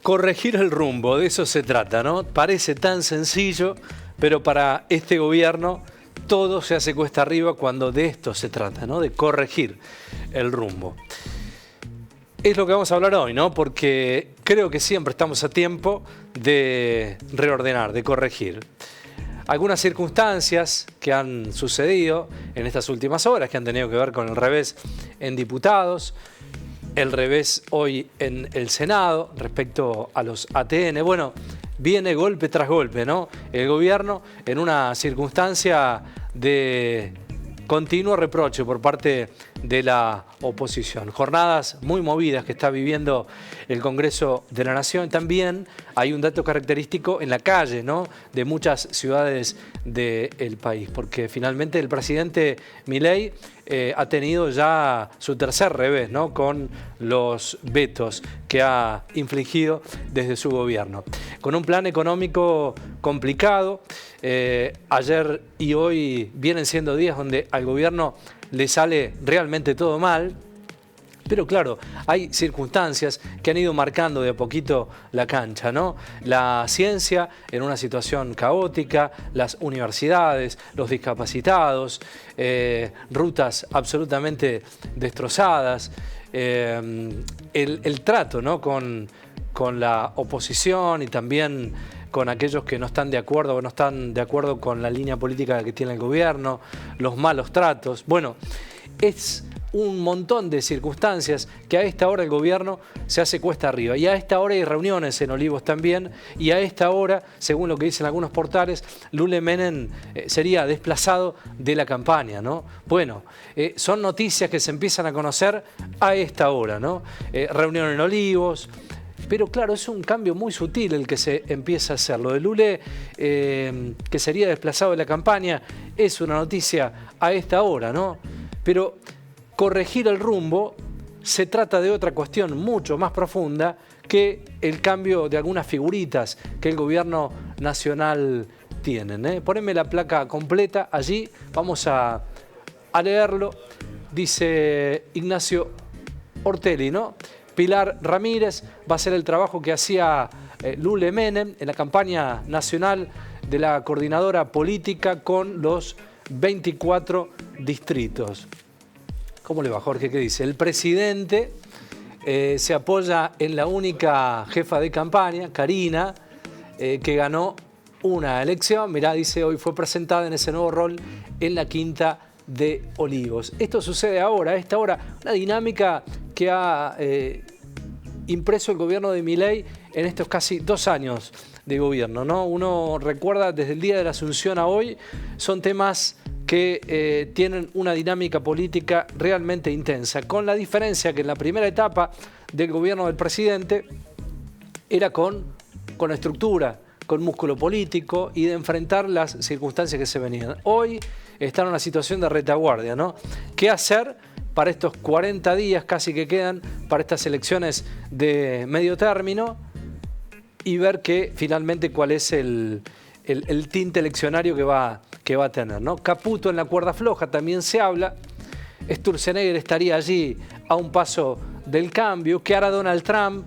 Corregir el rumbo, de eso se trata, ¿no? Parece tan sencillo, pero para este gobierno todo se hace cuesta arriba cuando de esto se trata, ¿no? De corregir el rumbo. Es lo que vamos a hablar hoy, ¿no? Porque creo que siempre estamos a tiempo de reordenar, de corregir. Algunas circunstancias que han sucedido en estas últimas horas, que han tenido que ver con el revés en diputados, el revés hoy en el Senado respecto a los ATN. Bueno, viene golpe tras golpe, ¿no? El gobierno en una circunstancia de continuo reproche por parte de la oposición. Jornadas muy movidas que está viviendo el Congreso de la Nación. También hay un dato característico en la calle, ¿no? De muchas ciudades del país, porque finalmente el presidente Milei ha tenido ya su tercer revés, ¿no? Con los vetos que ha infligido desde su gobierno. Con un plan económico complicado, ayer y hoy vienen siendo días donde al gobierno le sale realmente todo mal. Pero claro, hay circunstancias que han ido marcando de a poquito la cancha, ¿no? La ciencia en una situación caótica, las universidades, los discapacitados, rutas absolutamente destrozadas, el trato, ¿no? con la oposición y también con aquellos que no están de acuerdo o no están de acuerdo con la línea política que tiene el gobierno, los malos tratos. Bueno, es un montón de circunstancias que a esta hora el gobierno se hace cuesta arriba. Y a esta hora hay reuniones en Olivos también. Y a esta hora, según lo que dicen algunos portales, Lule Menem sería desplazado de la campaña, ¿no? Bueno, son noticias que se empiezan a conocer a esta hora, ¿no? Reunión en Olivos. Pero claro, es un cambio muy sutil el que se empieza a hacer. Lo de Lule, que sería desplazado de la campaña, es una noticia a esta hora, ¿no? Pero corregir el rumbo se trata de otra cuestión mucho más profunda que el cambio de algunas figuritas que el gobierno nacional tiene. Poneme la placa completa allí, vamos a leerlo. Dice Ignacio Ortelli, ¿no? Pilar Ramírez va a hacer el trabajo que hacía Lule Menem en la campaña nacional de la coordinadora política con los 24 distritos. ¿Cómo le va, Jorge? ¿Qué dice? El presidente se apoya en la única jefa de campaña, Karina, que ganó una elección. Mirá, dice, hoy fue presentada en ese nuevo rol en la Quinta de Olivos. Esto sucede ahora, a esta hora, una dinámica que ha impreso el gobierno de Milei en estos casi 2 años de gobierno, ¿no? Uno recuerda desde el día de la Asunción a hoy, son temas que tienen una dinámica política realmente intensa, con la diferencia que en la primera etapa del gobierno del presidente era con estructura, con músculo político y de enfrentar las circunstancias que se venían. Hoy está en una situación de retaguardia, ¿no? ¿Qué hacer para estos 40 días casi que quedan para estas elecciones de medio término? Y ver que finalmente cuál es el tinte eleccionario que va a tener, ¿no? Caputo en la cuerda floja también se habla. Sturzenegger estaría allí a un paso del cambio. ¿Qué hará Donald Trump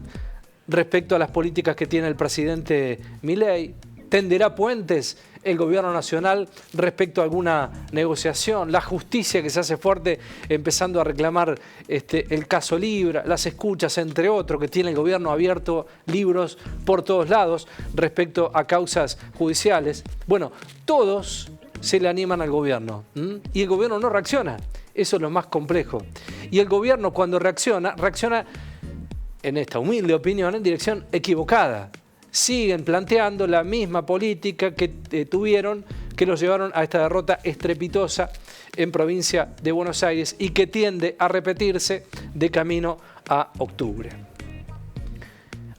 respecto a las políticas que tiene el presidente Milei? ¿Tenderá puentes el gobierno nacional respecto a alguna negociación? La justicia que se hace fuerte empezando a reclamar el caso Libra, las escuchas, entre otros, que tiene el gobierno abierto libros por todos lados respecto a causas judiciales. Bueno, todos se le animan al gobierno y el gobierno no reacciona. Eso es lo más complejo. Y el gobierno cuando reacciona, en esta humilde opinión, en dirección equivocada. Siguen planteando la misma política que tuvieron, que los llevaron a esta derrota estrepitosa en provincia de Buenos Aires y que tiende a repetirse de camino a octubre.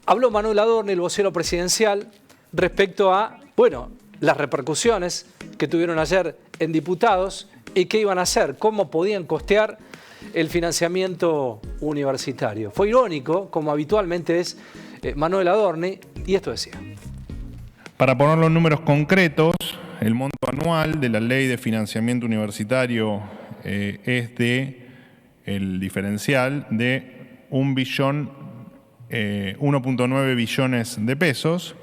Habló Manuel Adorni, el vocero presidencial, respecto a, las repercusiones que tuvieron ayer en diputados y qué iban a hacer, cómo podían costear el financiamiento universitario. Fue irónico, como habitualmente es Manuel Adorni, y esto decía. Para poner los números concretos, el monto anual de la Ley de Financiamiento Universitario es de el diferencial de 1.000.000 1.9 billones de pesos.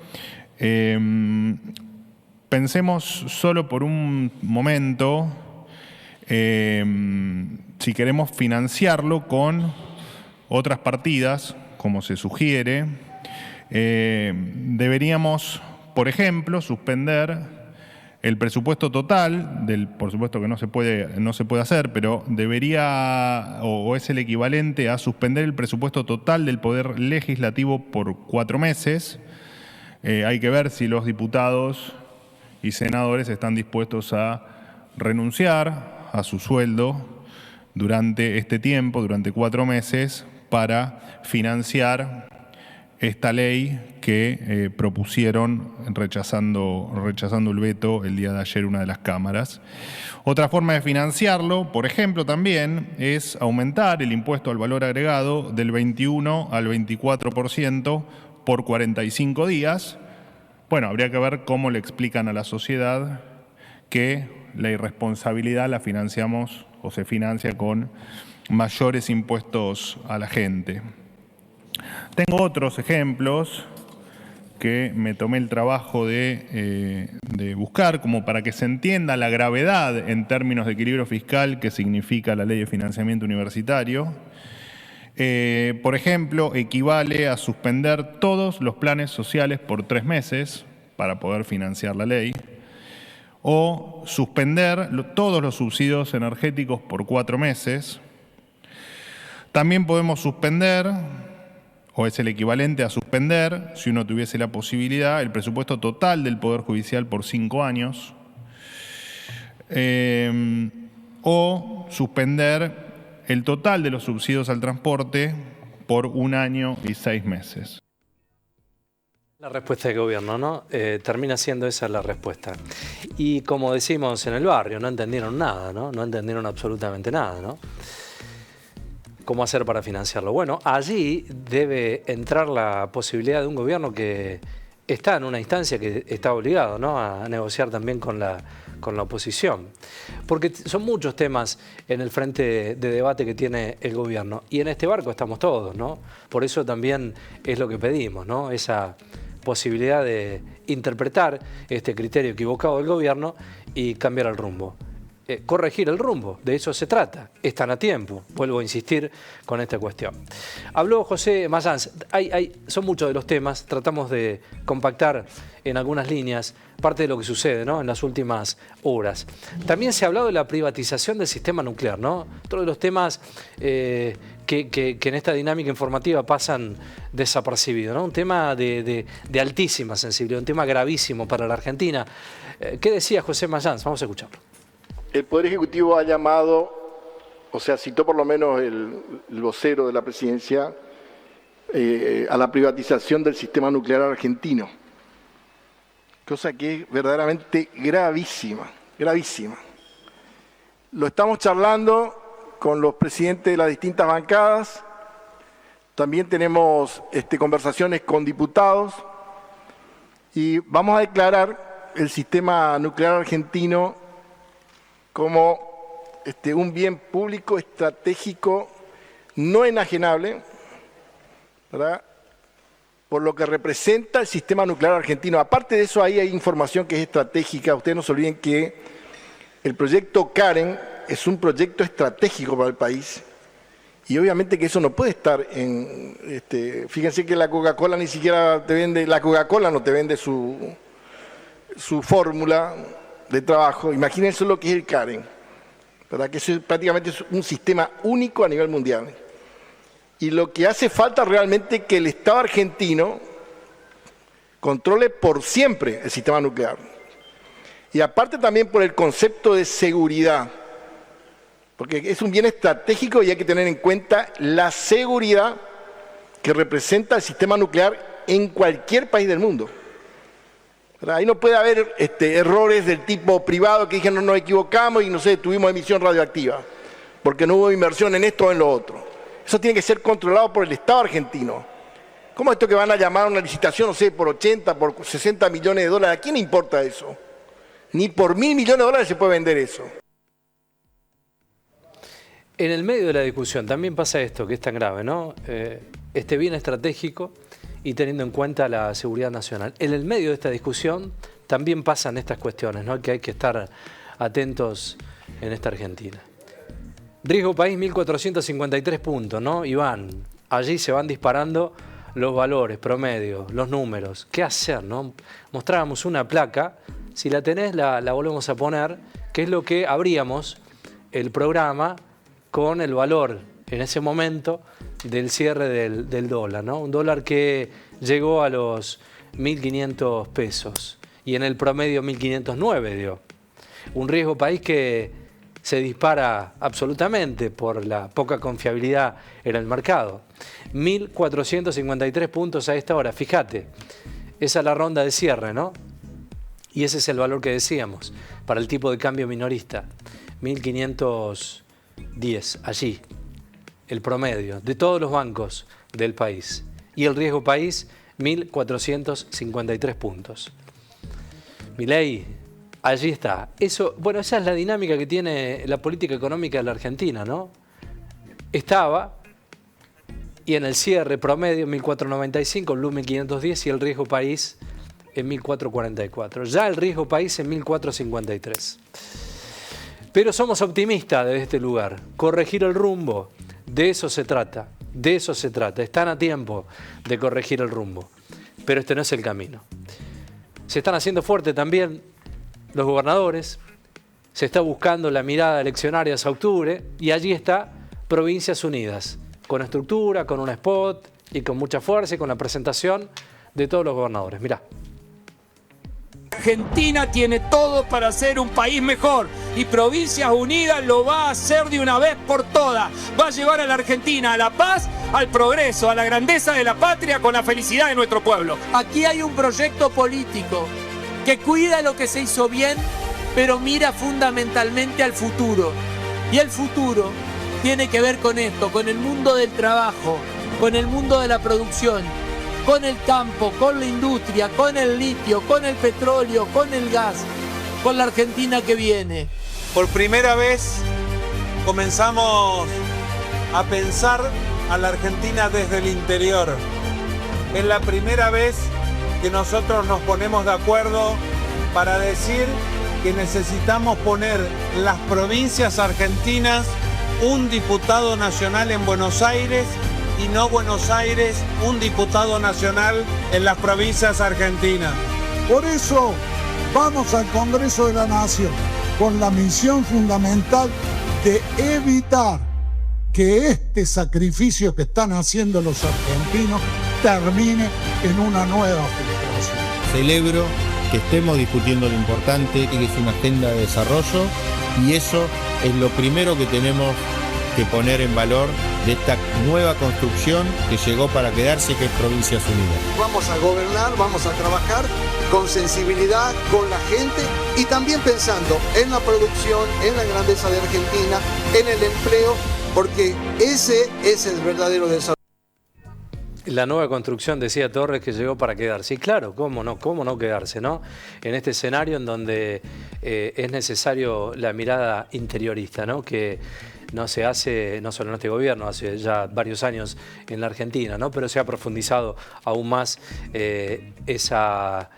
Pensemos solo por un momento si queremos financiarlo con otras partidas, como se sugiere. Deberíamos, por ejemplo, suspender el presupuesto total, por supuesto que no se puede hacer, pero debería, o es el equivalente a suspender el presupuesto total del Poder Legislativo por 4 meses. Hay que ver si los diputados y senadores están dispuestos a renunciar a su sueldo durante este tiempo, durante 4 meses, para financiar esta ley que propusieron rechazando el veto el día de ayer una de las cámaras. Otra forma de financiarlo, por ejemplo, también es aumentar el impuesto al valor agregado del 21 al 24% por 45 días. Bueno, habría que ver cómo le explican a la sociedad que la irresponsabilidad la financiamos o se financia con mayores impuestos a la gente. Tengo otros ejemplos que me tomé el trabajo de buscar, como para que se entienda la gravedad en términos de equilibrio fiscal que significa la Ley de Financiamiento Universitario. Por ejemplo, equivale a suspender todos los planes sociales por 3 meses para poder financiar la ley, o suspender todos los subsidios energéticos por 4 meses. También podemos suspender, o es el equivalente a suspender, si uno tuviese la posibilidad, el presupuesto total del Poder Judicial por 5 años, o suspender el total de los subsidios al transporte por 1 año y 6 meses. La respuesta del gobierno, ¿no? Termina siendo esa la respuesta. Y como decimos en el barrio, no entendieron nada, ¿no? No entendieron absolutamente nada, ¿no? ¿Cómo hacer para financiarlo? Bueno, allí debe entrar la posibilidad de un gobierno que está en una instancia que está obligado, ¿no?, a negociar también con la oposición. Porque son muchos temas en el frente de debate que tiene el gobierno. Y en este barco estamos todos, ¿no? Por eso también es lo que pedimos, ¿no? Esa posibilidad de interpretar este criterio equivocado del gobierno y cambiar el rumbo. Corregir el rumbo, de eso se trata, están a tiempo, vuelvo a insistir con esta cuestión. Habló José Mayans, son muchos de los temas, tratamos de compactar en algunas líneas parte de lo que sucede, ¿no?, en las últimas horas. También se ha hablado de la privatización del sistema nuclear, ¿no? Otro de los temas que en esta dinámica informativa pasan desapercibidos, ¿no? Un tema de altísima sensibilidad, un tema gravísimo para la Argentina. ¿Qué decía José Mayans? Vamos a escucharlo. El Poder Ejecutivo ha llamado, o sea, citó por lo menos el vocero de la presidencia, a la privatización del sistema nuclear argentino. Cosa que es verdaderamente gravísima, gravísima. Lo estamos charlando con los presidentes de las distintas bancadas, también tenemos conversaciones con diputados y vamos a declarar el sistema nuclear argentino como un bien público estratégico no enajenable, ¿verdad?, por lo que representa el sistema nuclear argentino. Aparte de eso, ahí hay información que es estratégica. Ustedes no se olviden que el proyecto Karen es un proyecto estratégico para el país y obviamente que eso no puede estar en... fíjense que la Coca-Cola ni siquiera te vende, la Coca-Cola no te vende su fórmula de trabajo. Imagínense lo que es el Karen, ¿verdad?, que eso prácticamente es un sistema único a nivel mundial. Y lo que hace falta realmente es que el Estado argentino controle por siempre el sistema nuclear. Y aparte también por el concepto de seguridad, porque es un bien estratégico y hay que tener en cuenta la seguridad que representa el sistema nuclear en cualquier país del mundo. Ahí no puede haber errores del tipo privado que dije no nos equivocamos y no sé, tuvimos emisión radioactiva, porque no hubo inversión en esto o en lo otro. Eso tiene que ser controlado por el Estado argentino. ¿Cómo esto que van a llamar a una licitación, no sé, por 80, por 60 millones de dólares? ¿A quién le importa eso? Ni por 1.000 millones de dólares se puede vender eso. En el medio de la discusión también pasa esto, que es tan grave, ¿no? Este bien estratégico y teniendo en cuenta la seguridad nacional. En el medio de esta discusión también pasan estas cuestiones, ¿no? Que hay que estar atentos en esta Argentina. Riesgo país 1453 puntos, ¿no? Iván, allí se van disparando los valores, promedios, los números. ¿Qué hacer, no? Mostrábamos una placa, si la tenés la volvemos a poner, que es lo que abríamos el programa con el valor en ese momento del cierre del dólar, ¿no? Un dólar que llegó a los 1.500 pesos y en el promedio 1.509 dio. Un riesgo país que se dispara absolutamente por la poca confiabilidad en el mercado. 1.453 puntos a esta hora, fíjate, esa es la ronda de cierre, ¿no? Y ese es el valor que decíamos para el tipo de cambio minorista, 1.510, allí, el promedio de todos los bancos del país. Y el riesgo país, 1.453 puntos. Milei, allí está. Eso, bueno, esa es la dinámica que tiene la política económica de la Argentina, ¿no? Estaba, y en el cierre promedio 1.495, el Blue 1.510 y el riesgo país en 1.444. Ya el riesgo país en 1.453. Pero somos optimistas desde este lugar. Corregir el rumbo, de eso se trata. De eso se trata. Están a tiempo de corregir el rumbo. Pero este no es el camino. Se están haciendo fuerte también los gobernadores. Se está buscando la mirada eleccionaria hacia octubre. Y allí está Provincias Unidas. Con estructura, con un spot y con mucha fuerza y con la presentación de todos los gobernadores. Mirá. Argentina tiene todo para ser un país mejor y Provincias Unidas lo va a hacer de una vez por todas. Va a llevar a la Argentina a la paz, al progreso, a la grandeza de la patria con la felicidad de nuestro pueblo. Aquí hay un proyecto político que cuida lo que se hizo bien, pero mira fundamentalmente al futuro. Y el futuro tiene que ver con esto, con el mundo del trabajo, con el mundo de la producción, con el campo, con la industria, con el litio, con el petróleo, con el gas, con la Argentina que viene. Por primera vez comenzamos a pensar a la Argentina desde el interior. Es la primera vez que nosotros nos ponemos de acuerdo para decir que necesitamos poner las provincias argentinas un diputado nacional en Buenos Aires y no Buenos Aires un diputado nacional en las provincias argentinas. Por eso vamos al Congreso de la Nación con la misión fundamental de evitar que este sacrificio que están haciendo los argentinos termine en una nueva frustración. Celebro que estemos discutiendo lo importante y que es una agenda de desarrollo y eso es lo primero que tenemos que poner en valor de esta nueva construcción que llegó para quedarse, que es Provincias Unidas. Vamos a gobernar, vamos a trabajar con sensibilidad, con la gente y también pensando en la producción, en la grandeza de Argentina, en el empleo, porque ese es el verdadero desarrollo. La nueva construcción, decía Torres, que llegó para quedarse. Y claro, cómo no quedarse, ¿no? En este escenario en donde es necesario la mirada interiorista, ¿no? Que no se hace, no solo en este gobierno, hace ya varios años en la Argentina, ¿no? Pero se ha profundizado aún más esa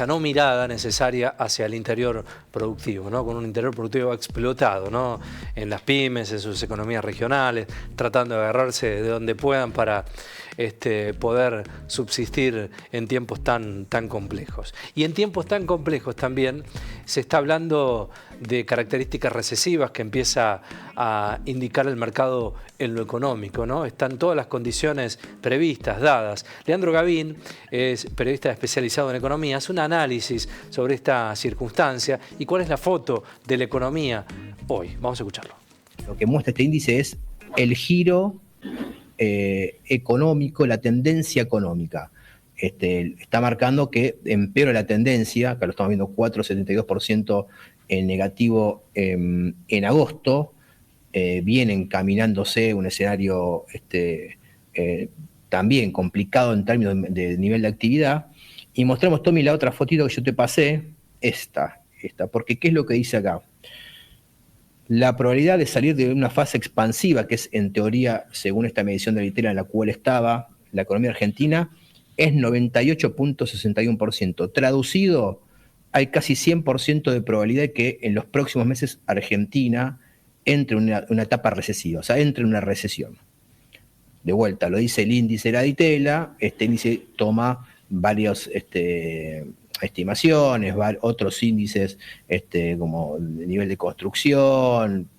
no mirada necesaria hacia el interior productivo, ¿no? Con un interior productivo explotado, ¿no? En las pymes, en sus economías regionales, tratando de agarrarse de donde puedan para poder subsistir en tiempos tan complejos. Y en tiempos tan complejos también se está hablando de características recesivas que empieza a indicar el mercado en lo económico, ¿no? Están todas las condiciones previstas, dadas. Leandro Gavín es periodista especializado en economía, hace un análisis sobre esta circunstancia y cuál es la foto de la economía hoy. Vamos a escucharlo. Lo que muestra este índice es el giro económico, la tendencia económica. Está marcando que empeora la tendencia, acá lo estamos viendo 4,72% en negativo en agosto, viene encaminándose un escenario también complicado en términos de nivel de actividad. Y mostramos, Tommy, la otra fotito que yo te pasé, esta, porque ¿qué es lo que dice acá? la probabilidad de salir de una fase expansiva, que es en teoría, según esta medición de Itela en la cual estaba la economía argentina, es 98.61%. Traducido, hay casi 100% de probabilidad de que en los próximos meses Argentina entre en una etapa recesiva, o sea, entre en una recesión. De vuelta, lo dice el índice de la Itela, este índice toma varias estimaciones, otros índices como nivel de construcción,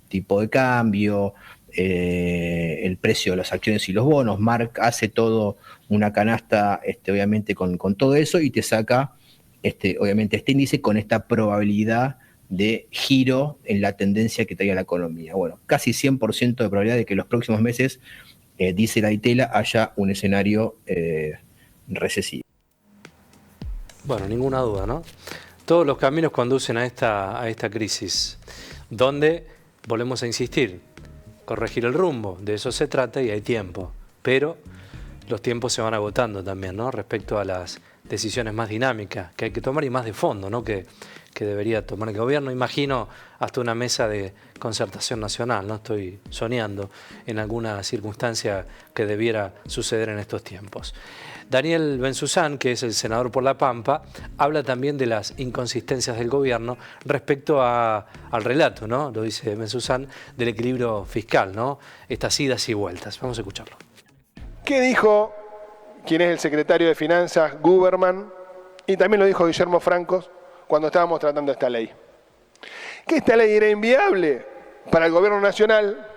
tipo de cambio, el precio de las acciones y los bonos. Mark hace todo una canasta, obviamente, con todo eso y te saca, obviamente, este índice con esta probabilidad de giro en la tendencia que traía la economía. Bueno, casi 100% de probabilidad de que en los próximos meses, dice la Itela, haya un escenario recesivo. Bueno, ninguna duda, ¿no? Todos los caminos conducen a esta crisis, donde, volvemos a insistir, corregir el rumbo, de eso se trata y hay tiempo, pero los tiempos se van agotando también, ¿no? Respecto a las decisiones más dinámicas que hay que tomar y más de fondo, ¿no? Que debería tomar el gobierno. Imagino hasta una mesa de concertación nacional, no estoy soñando en alguna circunstancia que debiera suceder en estos tiempos. Daniel Benzuzán, que es el senador por La Pampa, habla también de las inconsistencias del gobierno respecto al relato, ¿no? Lo dice Benzuzán, del equilibrio fiscal, ¿no? Estas idas y vueltas. Vamos a escucharlo. ¿Qué dijo quien es el secretario de Finanzas, Guberman? Y también lo dijo Guillermo Francos cuando estábamos tratando esta ley. Que esta ley era inviable para el gobierno nacional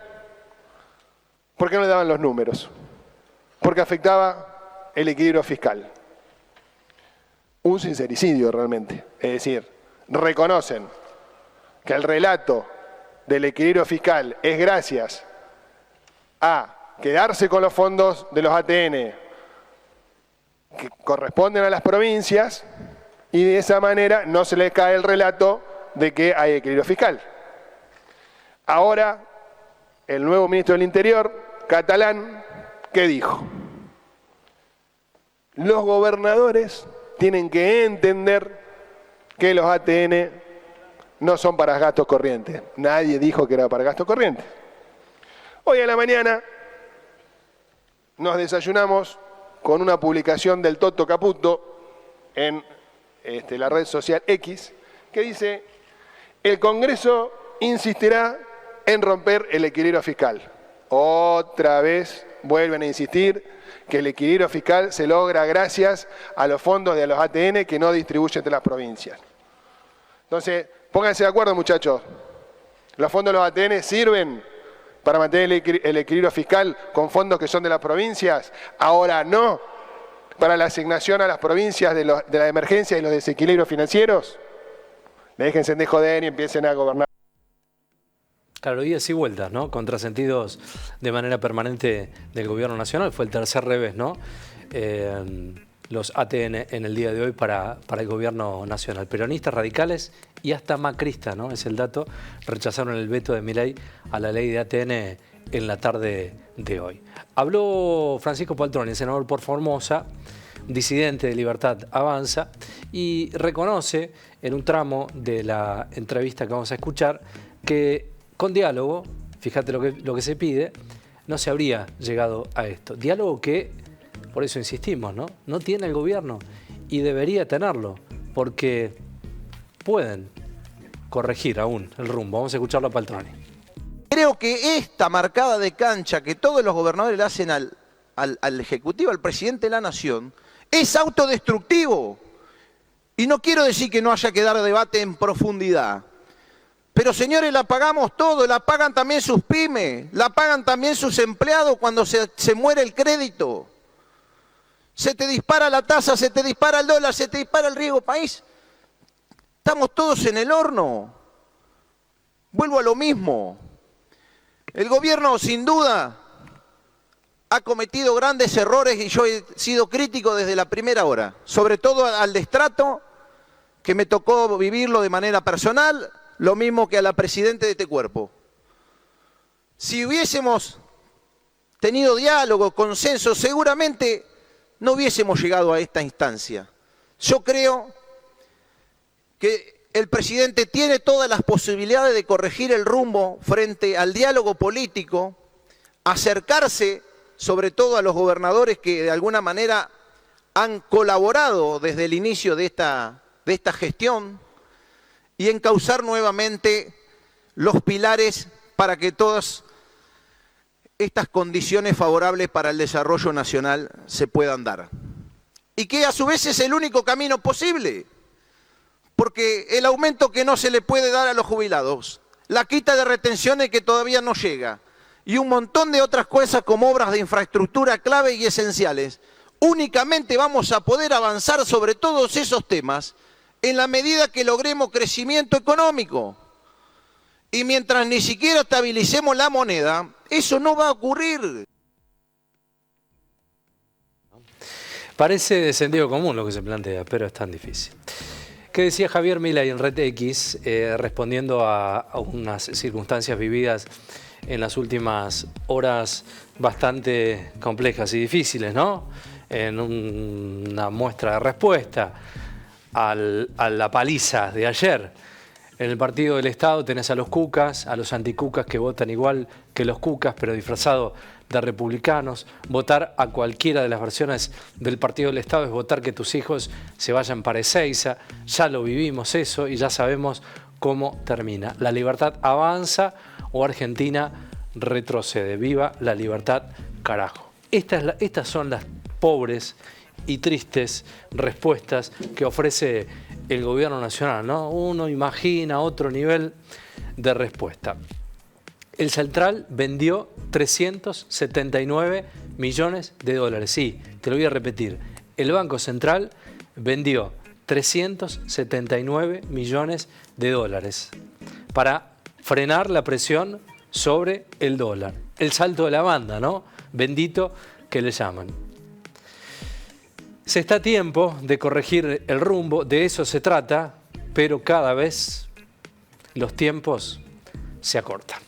porque no le daban los números, porque afectaba el equilibrio fiscal. Un sincericidio realmente. Es decir, reconocen que el relato del equilibrio fiscal es gracias a quedarse con los fondos de los ATN que corresponden a las provincias y de esa manera no se les cae el relato de que hay equilibrio fiscal. Ahora, el nuevo ministro del Interior, Catalán, ¿qué dijo? Los gobernadores tienen que entender que los ATN no son para gastos corrientes. Nadie dijo que era para gastos corrientes. Hoy a la mañana nos desayunamos con una publicación del Toto Caputo en la red social X, que dice: el Congreso insistirá en romper el equilibrio fiscal. Otra vez vuelven a insistir que el equilibrio fiscal se logra gracias a los fondos de los ATN que no distribuyen entre las provincias. Entonces, pónganse de acuerdo, muchachos. Los fondos de los ATN sirven para mantener el equilibrio fiscal con fondos que son de las provincias. Ahora no, para la asignación a las provincias de la emergencia y los desequilibrios financieros. Déjense de joder y empiecen a gobernar. Claro, idas y vueltas, ¿no? Contrasentidos de manera permanente del gobierno nacional. Fue el tercer revés, ¿no? Los ATN en el día de hoy para el gobierno nacional. Peronistas, radicales y hasta macristas, ¿no? Es el dato. Rechazaron el veto de Milei a la ley de ATN en la tarde de hoy. Habló Francisco Paltroni, senador por Formosa, disidente de Libertad Avanza, y reconoce en un tramo de la entrevista que vamos a escuchar que con diálogo, fíjate lo que se pide, no se habría llegado a esto. Diálogo que, por eso insistimos, no tiene el gobierno y debería tenerlo, porque pueden corregir aún el rumbo. Vamos a escucharlo a Paltroni. Creo que esta marcada de cancha que todos los gobernadores le hacen al Ejecutivo, al presidente de la Nación, es autodestructivo. Y no quiero decir que no haya que dar debate en profundidad. Pero señores, la pagamos todo, la pagan también sus pymes, la pagan también sus empleados cuando se muere el crédito. Se te dispara la tasa, se te dispara el dólar, se te dispara el riesgo país. Estamos todos en el horno. Vuelvo a lo mismo. El gobierno, sin duda, ha cometido grandes errores y yo he sido crítico desde la primera hora. Sobre todo al destrato, que me tocó vivirlo de manera personal, lo mismo que a la presidenta de este cuerpo. Si hubiésemos tenido diálogo, consenso, seguramente no hubiésemos llegado a esta instancia. Yo creo que el presidente tiene todas las posibilidades de corregir el rumbo frente al diálogo político, acercarse sobre todo a los gobernadores que de alguna manera han colaborado desde el inicio de esta gestión y encauzar nuevamente los pilares para que todas estas condiciones favorables para el desarrollo nacional se puedan dar. Y que a su vez es el único camino posible, porque el aumento que no se le puede dar a los jubilados, la quita de retenciones que todavía no llega, y un montón de otras cosas como obras de infraestructura clave y esenciales, únicamente vamos a poder avanzar sobre todos esos temas en la medida que logremos crecimiento económico. Y mientras ni siquiera estabilicemos la moneda, eso no va a ocurrir. Parece de sentido común lo que se plantea, pero es tan difícil. ¿Qué decía Javier Milei en Red X, respondiendo a unas circunstancias vividas en las últimas horas bastante complejas y difíciles, ¿no? En una muestra de respuesta a la paliza de ayer. En el Partido del Estado tenés a los cucas, a los anticucas que votan igual que los cucas, pero disfrazado de republicanos. Votar a cualquiera de las versiones del Partido del Estado es votar que tus hijos se vayan para Ezeiza. Ya lo vivimos eso y ya sabemos cómo termina. La libertad avanza o Argentina retrocede. Viva la libertad, carajo. Estas son las pobres y tristes respuestas que ofrece el gobierno nacional, ¿no? Uno imagina otro nivel de respuesta. El Central vendió 379 millones de dólares. Sí, te lo voy a repetir. El Banco Central vendió 379 millones de dólares para frenar la presión sobre el dólar. El salto de la banda, ¿no? Bendito que le llaman. Se está a tiempo de corregir el rumbo, de eso se trata, pero cada vez los tiempos se acortan.